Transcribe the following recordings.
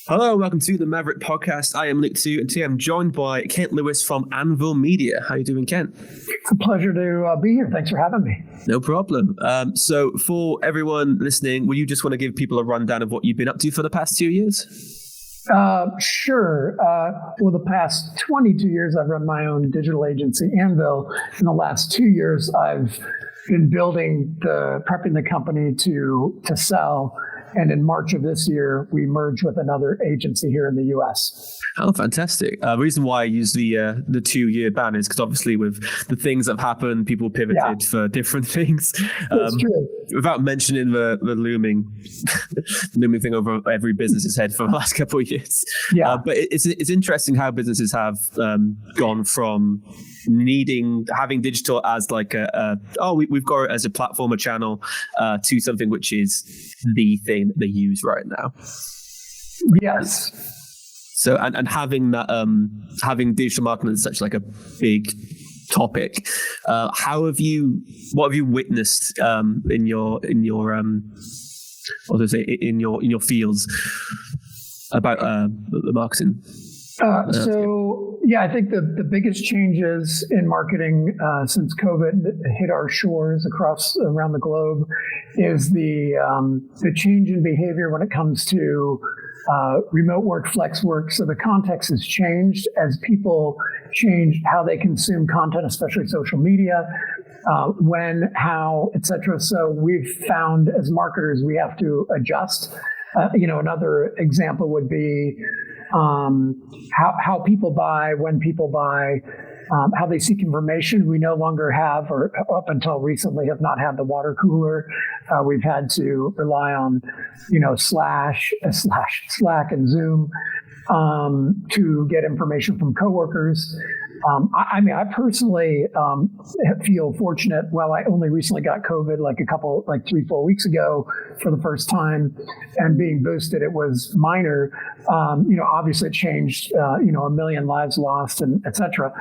Hello, welcome to the Maverrik podcast. I am Luke Two, and today I'm joined by Kent Lewis from Anvil Media. How are you doing, Kent? It's a pleasure to be here. Thanks for having me. No problem. So for everyone listening, will you just want to give people a rundown of what you've been up to for the past 2 years? Sure. Well, the past 22 years, I've run my own digital agency, Anvil. In the last 2 years, I've been prepping the company to sell. And in March of this year, we merged with another agency here in the U.S. Oh, fantastic. The reason why I use the 2-year ban is because obviously with the things that have happened, people pivoted for different things. That's true. Without mentioning the looming thing over every business's head for the last couple of years. Yeah. But it's interesting how businesses have gone from having digital as like we've got it as a platform, a channel, to something which is the thing that they use right now. Yes. So and having that having digital marketing as such like a big topic, what have you witnessed in your fields about the marketing? I think the biggest changes in marketing since COVID hit our shores around the globe is the change in behavior when it comes to remote work, flex work. So the context has changed as people change how they consume content, especially social media, when, how, etc. So we've found as marketers we have to adjust. Another example would be how people buy, when people buy, how they seek information. We no longer have, or up until recently, have not had the water cooler. We've had to rely on, Slack and Zoom to get information from coworkers. I personally feel fortunate. Well, I only recently got COVID 3-4 weeks ago for the first time, and being boosted, it was minor. Obviously it changed, 1 million lives lost and et cetera.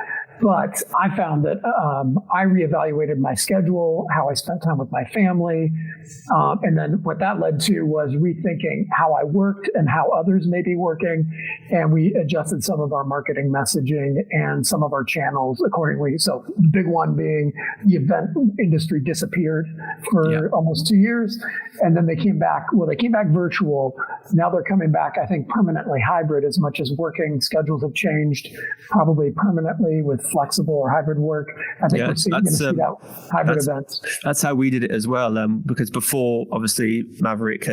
But I found that I reevaluated my schedule, how I spent time with my family. And then what that led to was rethinking how I worked and how others may be working. And we adjusted some of our marketing messaging and some of our channels accordingly. So the big one being the event industry disappeared for almost 2 years. And then they came back. Well, they came back virtual. Now they're coming back, I think, permanently hybrid, as much as working schedules have changed, probably permanently with flexible or hybrid work. I think we're going to see that hybrid events. That's how we did it as well. Because before, obviously, Maverrik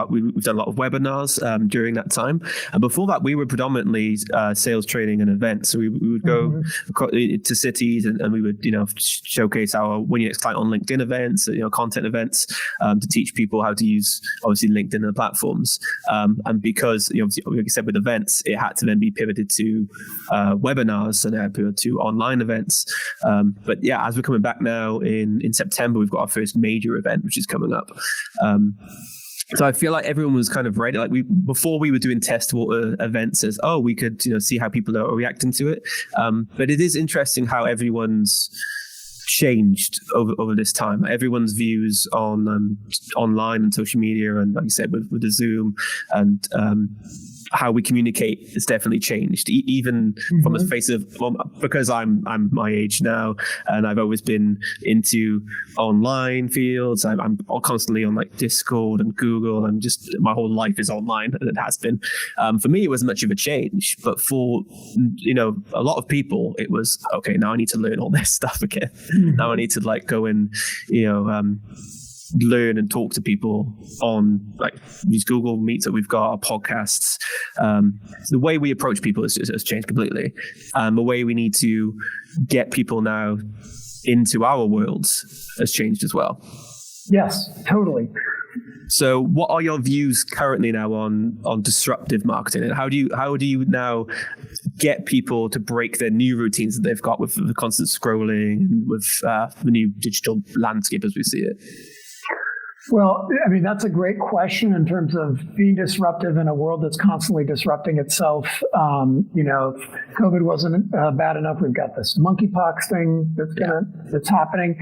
we've done a lot of webinars during that time. And before that, we were predominantly sales training and events. So we would go to cities and we would, showcase our Win Your Next Client on LinkedIn events, content events, to teach people how to use, obviously, LinkedIn and the platforms. And because, obviously, like I said, with events, it had to then be pivoted to webinars and pivoted to online events. But as we're coming back now in September, we've got our first major event, which is coming up. So I feel like everyone was kind of ready. Like before we were doing test water events as, we could, see how people are reacting to it. But it is interesting how everyone's changed over this time. Everyone's views on online and social media, and like you said, with the Zoom and how we communicate has definitely changed. Even from the face of, because I'm my age now, and I've always been into online fields. I'm constantly on like Discord and Google, and just my whole life is online, and it has been. For me, it wasn't much of a change, but for a lot of people, it was okay. Now I need to learn all this stuff again. Now I need to go and learn and talk to people on these Google Meets that we've got, our podcasts. The way we approach people has changed completely. The way we need to get people now into our worlds has changed as well. Yes, totally. So what are your views currently now on disruptive marketing, and how do you now get people to break their new routines that they've got with the constant scrolling and with the new digital landscape as we see it? Well, that's a great question in terms of being disruptive in a world that's constantly disrupting itself. If COVID wasn't bad enough, we've got this monkeypox thing that's happening.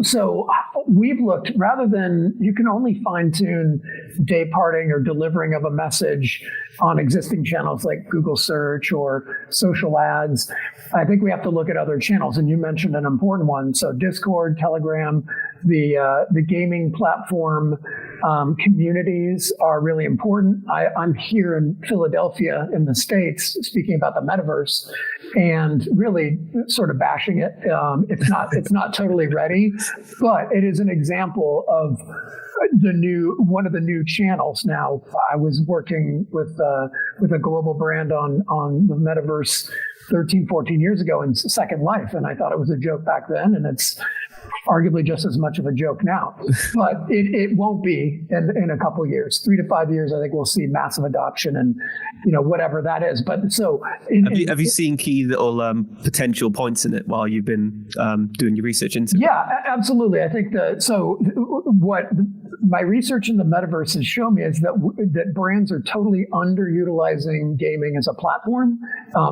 So we've looked, rather than, you can only fine tune day parting or delivering of a message on existing channels like Google search or social ads. I think we have to look at other channels, and you mentioned an important one. So Discord, Telegram, the gaming platform communities are really important. I'm here in Philadelphia in the States speaking about the metaverse and really sort of bashing it. It's not totally ready, but it is an example of one of the new channels. Now, I was working with a global brand on the metaverse 13, 14 years ago in Second Life, and I thought it was a joke back then, and it's arguably just as much of a joke now. But it won't be in a couple of years. 3 to 5 years, I think we'll see massive adoption and whatever that is. But so have you seen key little potential points in it while you've been doing your research into it? Yeah, absolutely. I think what my research in the metaverse has shown me is that brands are totally underutilizing gaming as a platform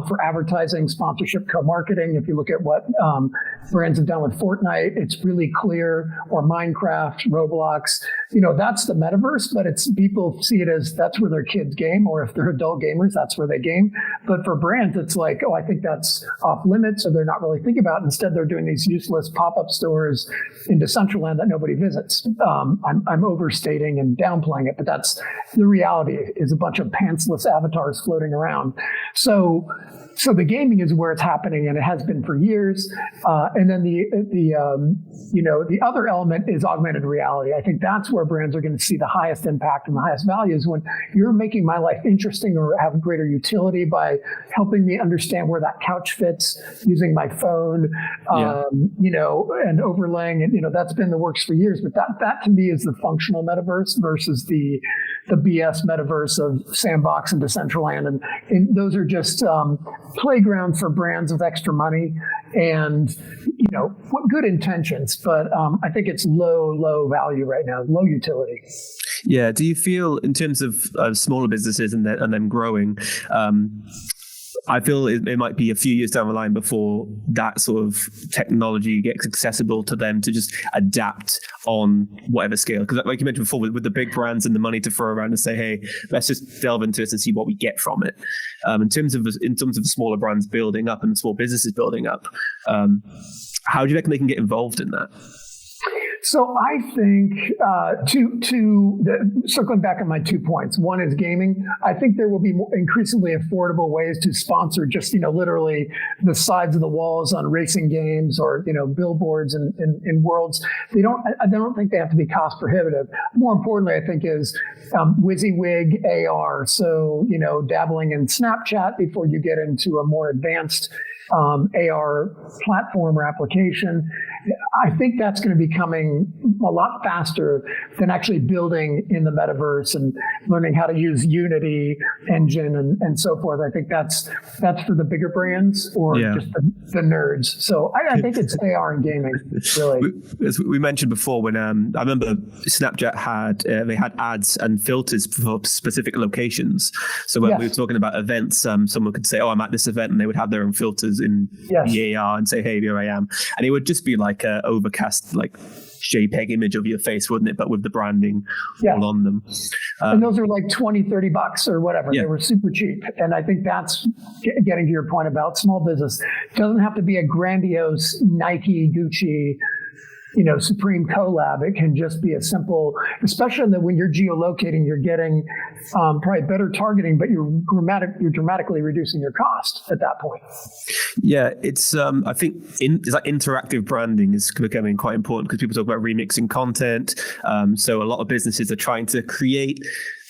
for advertising, sponsorship, co-marketing. If you look at what brands have done with Fortnite, it's really clear, or Minecraft, Roblox. That's the metaverse, but people see it as that's where their kids game, or if they're adult gamers, that's where they game. But for brands, it's like, I think that's off limits, so they're not really thinking about it. Instead, they're doing these useless pop-up stores in Decentraland that nobody visits. I'm overstating and downplaying it, but that's the reality, is a bunch of pantsless avatars floating around. So the gaming is where it's happening, and it has been for years. And then the other element is augmented reality. I think that's where brands are going to see the highest impact and the highest values, when you're making my life interesting or have greater utility by helping me understand where that couch fits using my phone, and overlaying it. That's been the works for years. But that to me is the functional metaverse versus the BS metaverse of Sandbox and Decentraland. And those are just playgrounds for brands with extra money and, good intentions. But I think it's low value right now, low utility. Yeah. Do you feel, in terms of smaller businesses and them growing, I feel it might be a few years down the line before that sort of technology gets accessible to them to just adapt on whatever scale. Because like you mentioned before, with the big brands and the money to throw around and say, hey, let's just delve into this and see what we get from it. In terms of the smaller brands building up and the small businesses building up, how do you reckon they can get involved in that? So I think circling back on my 2 points. One is gaming. I think there will be more increasingly affordable ways to sponsor just literally the sides of the walls on racing games or billboards in worlds. I don't think they have to be cost prohibitive. More importantly, I think is WYSIWYG AR. So dabbling in Snapchat before you get into a more advanced AR platform or application. I think that's going to be coming a lot faster than actually building in the metaverse and learning how to use Unity engine and so forth. I think that's for the bigger brands or just the nerds. So I think it's AR and gaming, really. As we mentioned before, when I remember Snapchat had ads and filters for specific locations. So when we were talking about events, someone could say, "Oh, I'm at this event," and they would have their own filters in the AR and say, "Hey, here I am," and it would just be like a overcast, like JPEG image of your face, wouldn't it? But with the branding all on them. And those are like $20-$30 or whatever. They were super cheap. And I think that's getting to your point about small business. It doesn't have to be a grandiose Nike, Gucci, Supreme collab. It can just be a simple, especially when you're geolocating, you're getting probably better targeting, but you're dramatically reducing your cost at that point. Yeah, it's I think it's like interactive branding is becoming quite important because people talk about remixing content. So a lot of businesses are trying to create.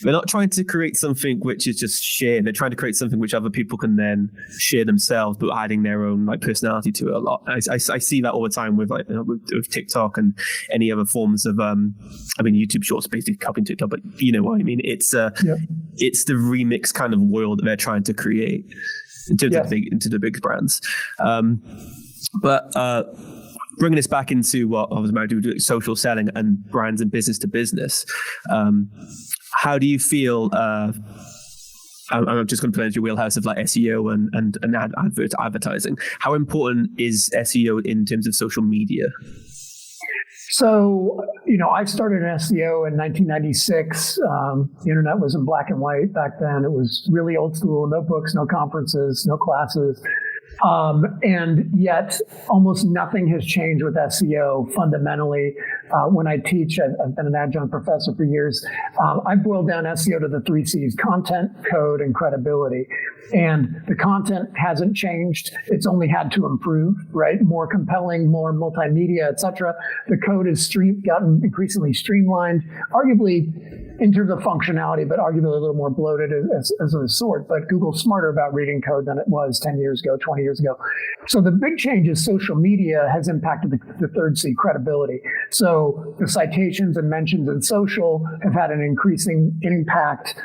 They're not trying to create something which is just shared. They're trying to create something which other people can then share themselves, but adding their own personality to it a lot. I see that all the time with with TikTok and any other forms of YouTube Shorts basically copying TikTok, but you know what I mean. It's it's the remix kind of world that they're trying to create in terms of into the big brands. But bringing this back into what I was about to do, social selling and brands and business to business. How do you feel? I'm just going to play into your wheelhouse of like SEO and advertising. How important is SEO in terms of social media? So I started in SEO in 1996. The internet was in black and white back then. It was really old school, no books, no conferences, no classes. And yet almost nothing has changed with SEO fundamentally. When I teach, I've been an adjunct professor for years. I boil down SEO to the 3 C's: content, code, and credibility. And the content hasn't changed. It's only had to improve, right? More compelling, more multimedia, et cetera. The code has gotten increasingly streamlined, arguably in terms of functionality, but arguably a little more bloated as a sort. But Google's smarter about reading code than it was 10 years ago, 20 years ago. So the big change is social media has impacted the 3rd C, credibility. So the citations and mentions in social have had an increasing impact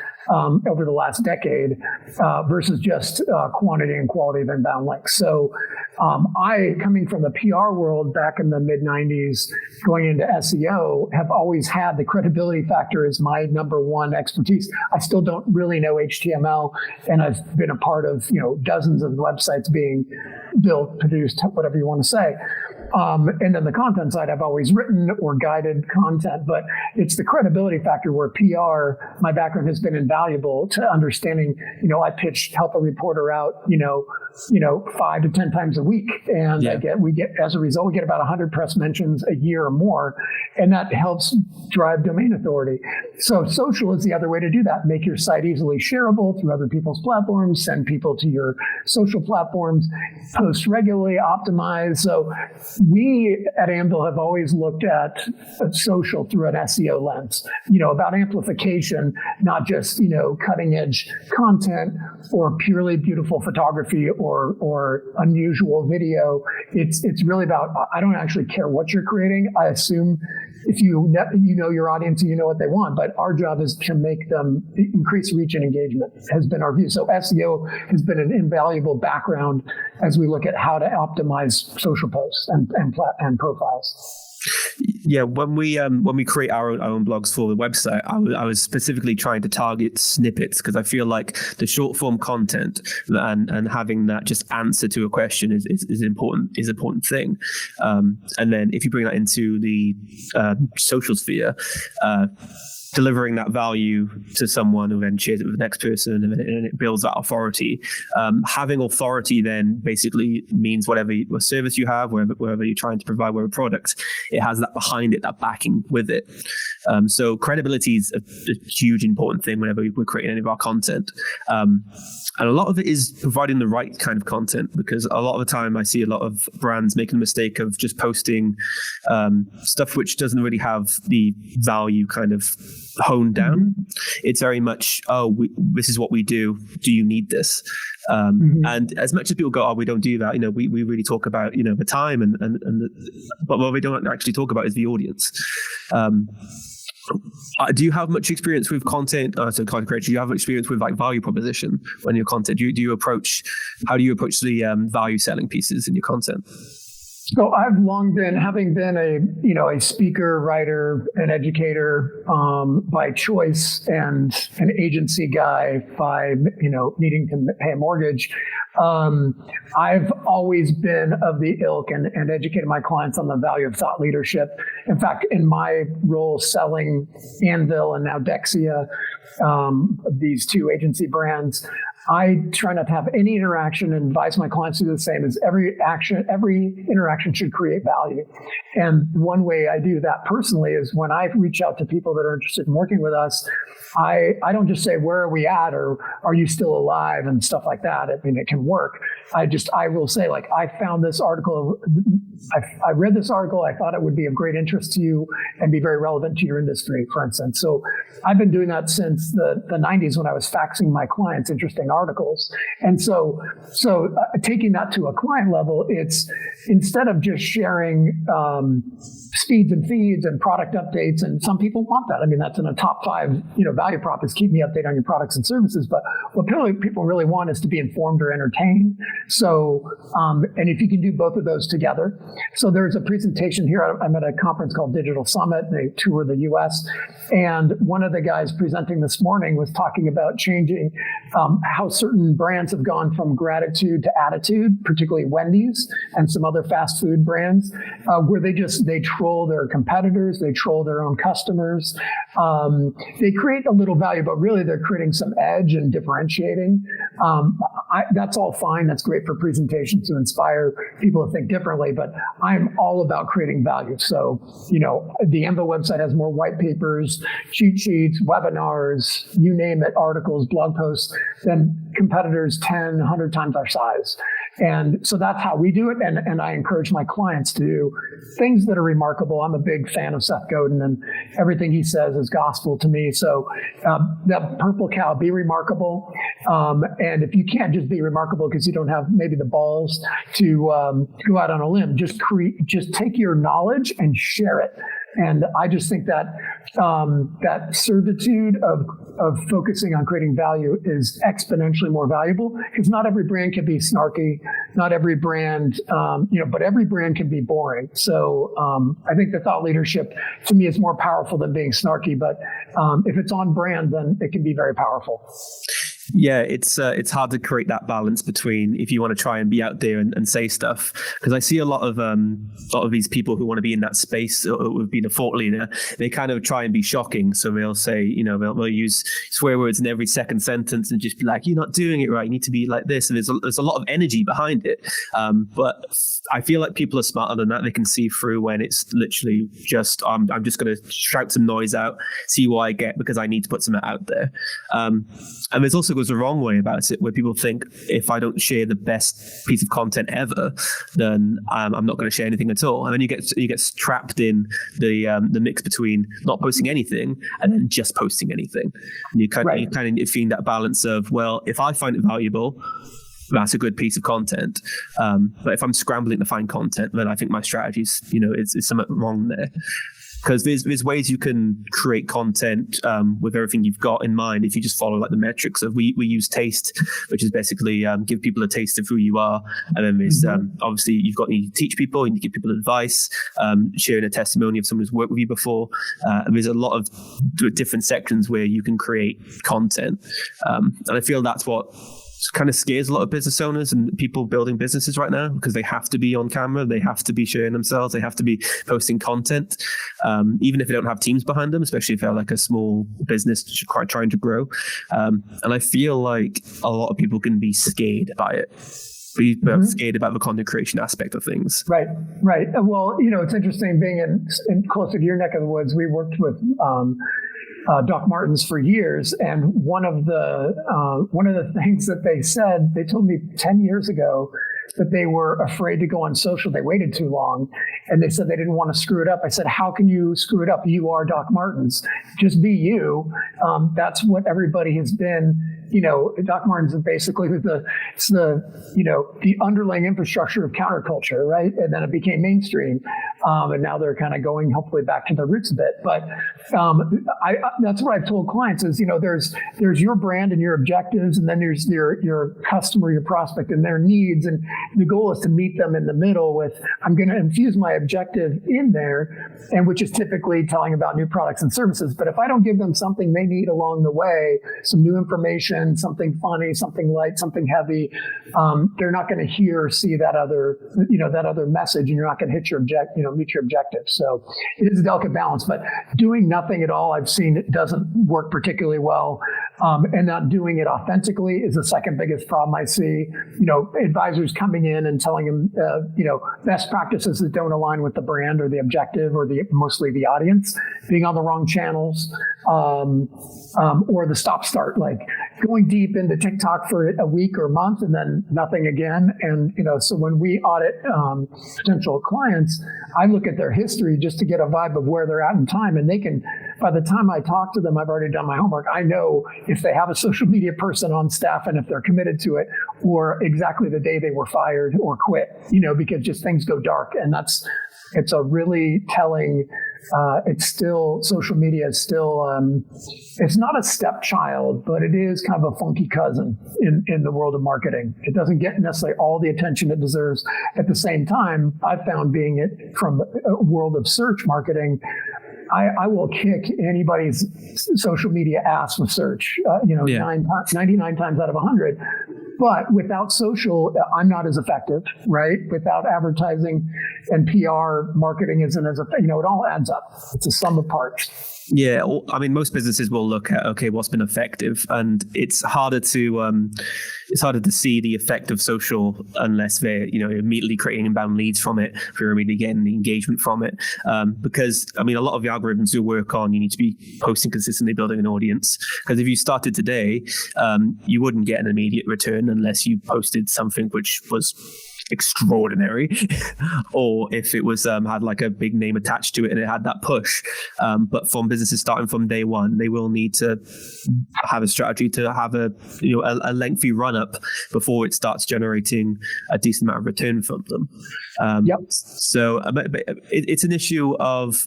over the last decade versus just quantity and quality of inbound links. So I, coming from the PR world back in the mid-90s, going into SEO, have always had the credibility factor as my number one expertise. I still don't really know HTML, and I've been a part of dozens of websites being built, produced, whatever you want to say. And then the content side, I've always written or guided content, but it's the credibility factor where PR, my background has been invaluable to understanding, I help a reporter out, 5 to 10 times a week. And as a result, we get about 100 press mentions a year or more. And that helps drive domain authority. So social is the other way to do that. Make your site easily shareable through other people's platforms, send people to your social platforms, post regularly, optimize. So we at Anvil have always looked at social through an SEO lens, about amplification, not just, cutting edge content or purely beautiful photography or unusual video. It's really about, I don't actually care what you're creating. I assume if you know your audience and you know what they want, but our job is to make them increase reach and engagement has been our view. So SEO has been an invaluable background as we look at how to optimize social posts and profiles. Yeah, when we create our own blogs for the website, I was specifically trying to target snippets because I feel like the short form content and having that just answer to a question is an important thing. And then if you bring that into the social sphere, delivering that value to someone who then shares it with the next person, and it builds that authority. Having authority then basically means whatever service you have, wherever you're trying to provide, whatever product, it has that behind it, that backing with it. So credibility is a huge important thing whenever we're creating any of our content. And a lot of it is providing the right kind of content, because a lot of the time I see a lot of brands making the mistake of just posting stuff which doesn't really have the value kind of honed down. It's very much, this is what we do. Do you need this? And as much as people go, we don't do that. We really talk about, the time but what we don't actually talk about is the audience. Do you have much experience with content? Content creation. Do you have experience with value proposition when your content? How do you approach the value selling pieces in your content? So I've long been, having been a speaker, writer, an educator by choice, and an agency guy by needing to pay a mortgage. I've always been of the ilk and educated my clients on the value of thought leadership. In fact, in my role selling Anvil and now DEKSIA, these two agency brands, I try not to have any interaction and advise my clients to do the same. As every interaction should create value. And one way I do that personally is when I reach out to people that are interested in working with us, I don't just say, where are we at? Or are you still alive? And stuff like that. I mean, it can work. I will say, I found this article. I read this article. I thought it would be of great interest to you and be very relevant to your industry, for instance. So I've been doing that since the 90s when I was faxing my clients interesting articles. And so taking that to a client level, it's instead of just sharing speeds and feeds and product updates, and some people want that. I mean, that's in a top 5, value prop is keep me updated on your products and services. But what people really want is to be informed or entertained. So, and if you can do both of those together. So there's a presentation here. I'm at a conference called Digital Summit. They tour the US. And one of the guys presenting this morning was talking about changing how certain brands have gone from gratitude to attitude, particularly Wendy's and some other fast food brands, where they troll their competitors, they troll their own customers. They create a little value, but really they're creating some edge and differentiating. That's all fine. That's great for presentations to inspire people to think differently, but I'm all about creating value. So, the Anvil website has more white papers, cheat sheets, webinars, you name it, articles, blog posts than competitors 10, 100 times our size. And so that's how we do it. And I encourage my clients to do things that are remarkable. I'm a big fan of Seth Godin, and everything he says is gospel to me. So that purple cow, be remarkable. And if you can't just be remarkable because you don't have maybe the balls to go out on a limb, just take your knowledge and share it. And I just think that that certitude of focusing on creating value is exponentially more valuable, because not every brand can be snarky, not every brand, but every brand can be boring. So I think the thought leadership to me is more powerful than being snarky. But if it's on brand, then it can be very powerful. Yeah, it's hard to create that balance between if you want to try and be out there and say stuff, because I see a lot of these people who want to be in that space or who've been a thought leader. They kind of try and be shocking, so they'll say, they'll use swear words in every second sentence and just be like, "You're not doing it right. You need to be like this." And there's a lot of energy behind it, but I feel like people are smarter than that. They can see through when it's literally just I'm just going to shout some noise out, see what I get because I need to put something out there. And there's also goes the wrong way about it, where people think if I don't share the best piece of content ever, then I'm not going to share anything at all. And then you get trapped in the mix between not posting anything and then just posting anything. And you kind of feeling that balance of, well, if I find it valuable, that's a good piece of content. But if I'm scrambling to find content, then I think my strategy is, is something wrong there. Because there's ways you can create content with everything you've got in mind if you just follow like the metrics of we use taste, which is basically give people a taste of who you are. And then there's obviously you need to teach people, you need to give people advice, sharing a testimony of someone who's worked with you before. And there's a lot of different sections where you can create content. And I feel that's what kind of scares a lot of business owners and people building businesses right now, because they have to be on camera, they have to be sharing themselves, they have to be posting content, even if they don't have teams behind them, especially if they're like a small business trying to grow. And I feel like a lot of people can be scared by it. Scared about the content creation aspect of things. Right. Well, it's interesting being in closer to your neck of the woods. We worked with Doc Martens for years, and one of the things that they told me 10 years ago that they were afraid to go on social. They waited too long, and they said they didn't want to screw it up. I said, how can you screw it up? You are Doc Martens. Just be you. That's what everybody has been. Doc Martens is basically the underlying infrastructure of counterculture, right? And then it became mainstream, and now they're kind of going hopefully back to their roots a bit. But that's what I've told clients is, there's your brand and your objectives, and then there's your customer, your prospect, and their needs. And the goal is to meet them in the middle with, I'm going to infuse my objective in there, and which is typically telling about new products and services. But if I don't give them something they need along the way, some new information, something funny, something light, something heavy, they're not going to hear or see that other message, and you're not going to meet your objective. So it is a delicate balance, but doing nothing at all, I've seen it doesn't work particularly well. And not doing it authentically is the second biggest problem I see. Advisors coming in and telling them, best practices that don't align with the brand or the objective or mostly the audience, being on the wrong channels, or the stop-start, like going deep into TikTok for a week or a month and then nothing again. And, so when we audit potential clients, I look at their history just to get a vibe of where they're at in time. And they can, by the time I talk to them, I've already done my homework. I know if they have a social media person on staff and if they're committed to it, or exactly the day they were fired or quit, because just things go dark. And it's a really telling, social media is still, it's not a stepchild, but it is kind of a funky cousin in the world of marketing. It doesn't get necessarily all the attention it deserves. At the same time, I've found being it from a world of search marketing, I will kick anybody's social media ass with search, 99 times out of 100. But without social, I'm not as effective, right? Without advertising and PR, marketing isn't as effective. It all adds up. It's a sum of parts. Yeah, I mean, most businesses will look at, okay, what's been effective, and it's harder to see the effect of social unless they're immediately creating inbound leads from it, if you're immediately getting the engagement from it. Because I mean, a lot of the algorithms you work on, you need to be posting consistently, building an audience. Because if you started today, you wouldn't get an immediate return unless you posted something which was extraordinary, or if it was had like a big name attached to it and it had that push. But from businesses starting from day one, they will need to have a strategy to have a lengthy run up before it starts generating a decent amount of return from them. So it's an issue of,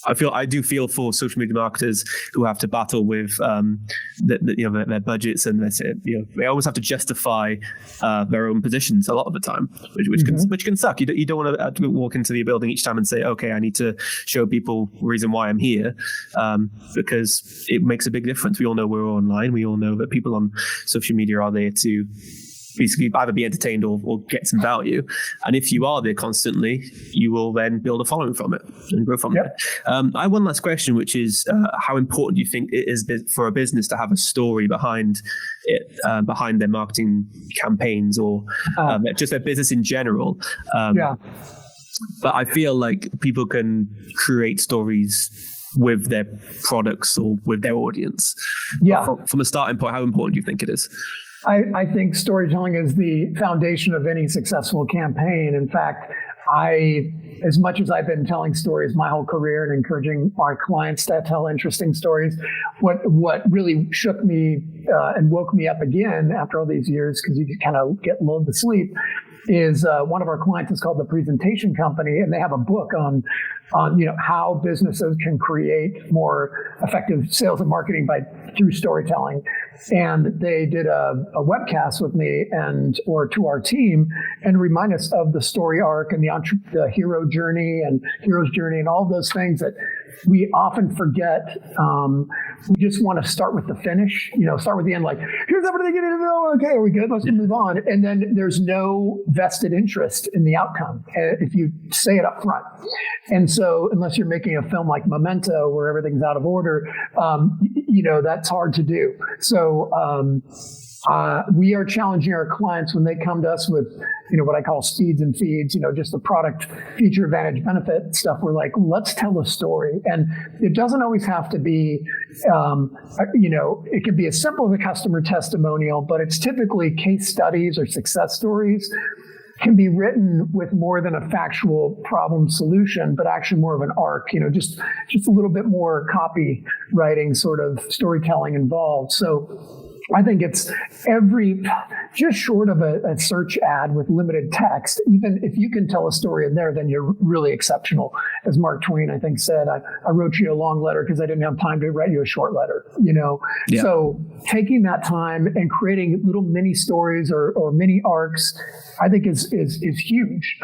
I do feel for social media marketers who have to battle with their budgets, and they always have to justify their own positions a lot of the time, which can suck. You don't want to walk into the building each time and say, okay, I need to show people the reason why I'm here, because it makes a big difference. We all know we're online. We all know that people on social media are there to basically either be entertained or get some value. And if you are there constantly, you will then build a following from it and grow from it. I have one last question, which is how important do you think it is for a business to have a story behind it, behind their marketing campaigns, or just their business in general? But I feel like people can create stories with their products or with their audience. From a starting point, how important do you think it is? I think storytelling is the foundation of any successful campaign. In fact, as much as I've been telling stories my whole career and encouraging our clients to tell interesting stories, what really shook me and woke me up again after all these years, because you kind of get lulled to sleep, is one of our clients is called The Presentation Company, and they have a book on how businesses can create more effective sales and marketing through storytelling. And they did a webcast with me or to our team, and remind us of the story arc and the hero journey and hero's journey and all those things that we often forget. We just want to start with the finish, start with the end, like, here's everything you need to know. Okay, are we good? Let's move on. And then there's no vested interest in the outcome if you say it up front. And so unless you're making a film like Memento, where everything's out of order, that's hard to do. So we are challenging our clients when they come to us with, what I call speeds and feeds, just the product feature, advantage, benefit stuff. We're like, let's tell a story. And it doesn't always have to be, it can be as simple as a customer testimonial, but it's typically case studies or success stories. Can be written with more than a factual problem solution, but actually more of an arc, just a little bit more copywriting sort of storytelling involved. So I think it's just short of a search ad with limited text. Even if you can tell a story in there, then you're really exceptional. As Mark Twain, I think, said, I wrote you a long letter because I didn't have time to write you a short letter, So taking that time and creating little mini stories or mini arcs, I think is huge.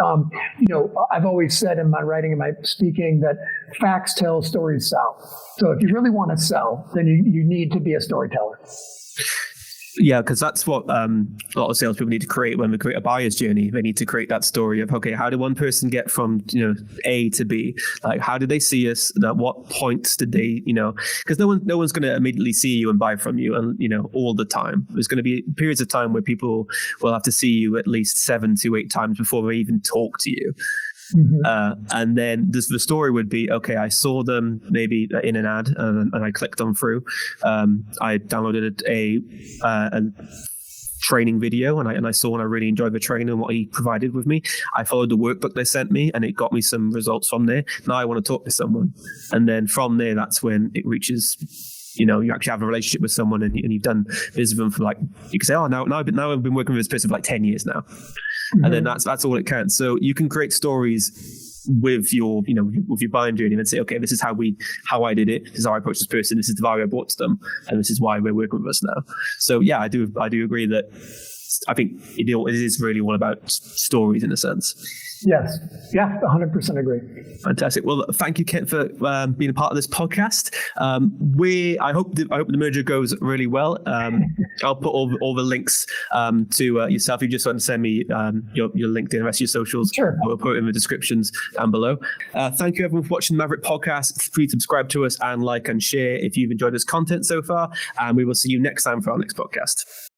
I've always said in my writing and my speaking that facts tell, stories sell. So if you really want to sell, then you need to be a storyteller. Yeah, because that's what a lot of salespeople need to create when they create a buyer's journey. They need to create that story of, okay, how did one person get from A to B? Like, how did they see us? At what points did they, because no one's going to immediately see you and buy from you, and all the time. There's going to be periods of time where people will have to see you at least 7 to 8 times before they even talk to you. Mm-hmm. And then the story would be, okay, I saw them maybe in an ad and I clicked on through. I downloaded a training video and I saw and I really enjoyed the training and what he provided with me. I followed the workbook they sent me and it got me some results from there. Now I want to talk to someone. And then from there, that's when it reaches, you actually have a relationship with someone and you've done business with them for you can say, now I've been working with this person for 10 years now. Mm-hmm. And then that's all it counts. So you can create stories with your, with your buying journey and say, okay, this is how I did it. This is how I approached this person. This is the value I brought to them. And this is why we're working with us now. So yeah, I do agree that I think it is really all about stories in a sense. Yes. Yeah, 100% agree. Fantastic. Well, thank you, Kent, for being a part of this podcast. I hope the merger goes really well. I'll put all the links to yourself. You just want to send me your LinkedIn, the rest of your socials. Sure. I will put it in the descriptions down below. Thank you, everyone, for watching the Maverrik podcast. Please subscribe to us and like and share if you've enjoyed this content so far. And we will see you next time for our next podcast.